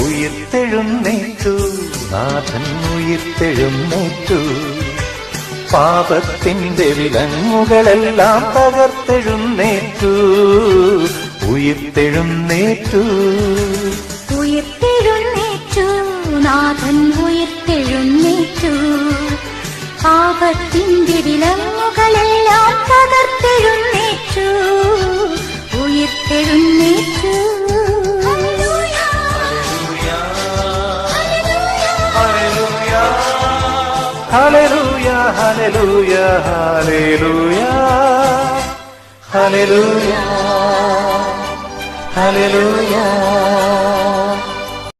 ഉയിർത്തെഴുന്നേറ്റു, നാഥൻ ഉയിർത്തെഴുന്നേറ്റു. പാപത്തിന്റെ വിലങ്ങുകളെല്ലാം തകർത്തെഴുന്നേറ്റു, ഉയിർത്തെഴുന്നേറ്റു. ഉയിർത്തെഴുന്നേറ്റു, നാഥൻ ഉയിർത്തെഴുന്നേറ്റു. പാപത്തിന്റെ വിലങ്ങുകളെല്ലാം തകർത്തെഴുന്നേറ്റു, ഉയിർത്തെഴുന്നേറ്റു. ഹല്ലേലൂയ ഹല്ലേലൂയ ഹല്ലേലൂയ ഹല്ലേലൂയ ഹല്ലേലൂയ.